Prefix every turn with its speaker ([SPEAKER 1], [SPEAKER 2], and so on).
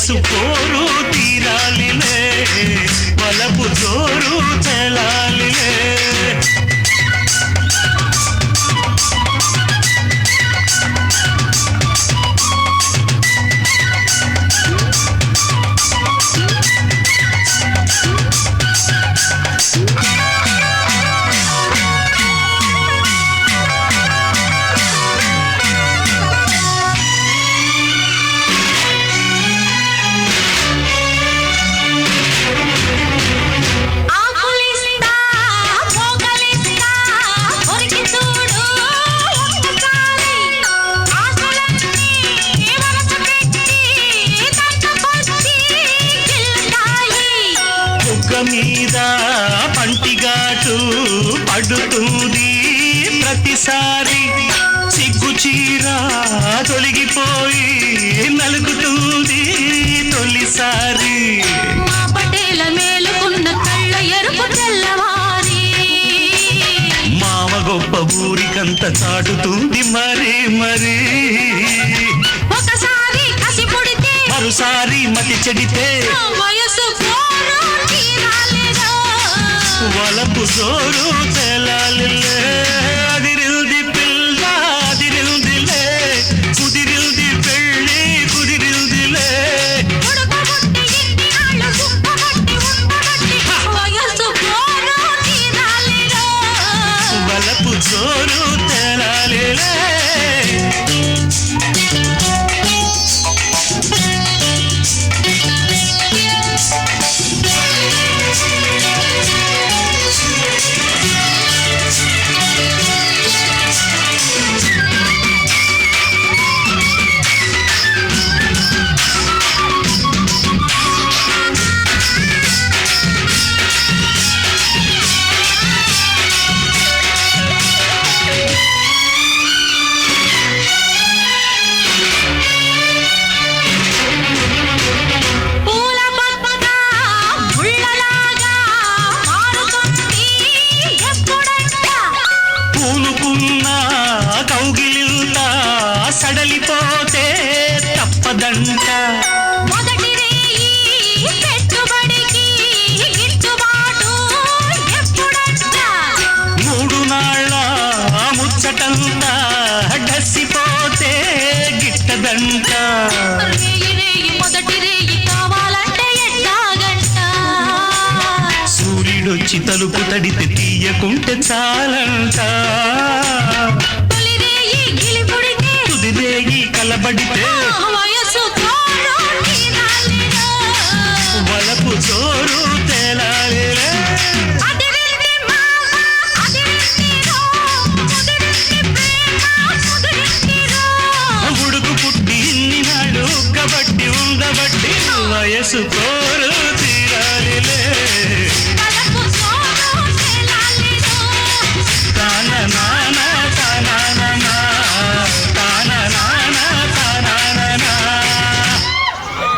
[SPEAKER 1] వయసు పోరు తీరాలిలే వలపు జోరు తెలాలిలే మీద పంటిగాటు పడుతుంది ప్రతిసారి సిగ్గు చీర తొలగిపోయి నలుగుతుంది తొలిసారి
[SPEAKER 2] మా పటేల మేలుకున్న కళ్ళ ఎరుపు తెల్లవారి
[SPEAKER 1] మామ గొప్ప ఊరికంత చాటుతుంది మరి మరి
[SPEAKER 2] ఒకసారి కసి పుడితే
[SPEAKER 1] మరోసారి మతి చెడితే
[SPEAKER 2] వయసు
[SPEAKER 1] వలపు జోరు తెలాలిలే అదిరిల్ది పిల్ల అదిరిల్దిలే కుదిరిల్ది పెళ్ళి కుదిరిల్దిలే వలపు జోరు తెలాలిలే సడలిపోతే తప్పదంట
[SPEAKER 2] మొదటి రేయి పెట్టుబడికి గిట్టుబాటు ఎప్పుడంట
[SPEAKER 1] మూడు నాళ్ళ ముచ్చటంతా డసిపోతే గిట్టదంట
[SPEAKER 2] రేయి మొదటి రేయి కావాలంటే ఎట్లాగంట
[SPEAKER 1] సూర్యుడొచ్చి తలుపు తడితే తీయకుంటే చాలంట తుదిరేగి కలబడితే
[SPEAKER 2] వయసు
[SPEAKER 1] వలపు జోరు తెలాలిలే ఉడుకు పుట్టి ఇన్ని నాడు ఉక్కబట్టి ఉండబట్టి వయసు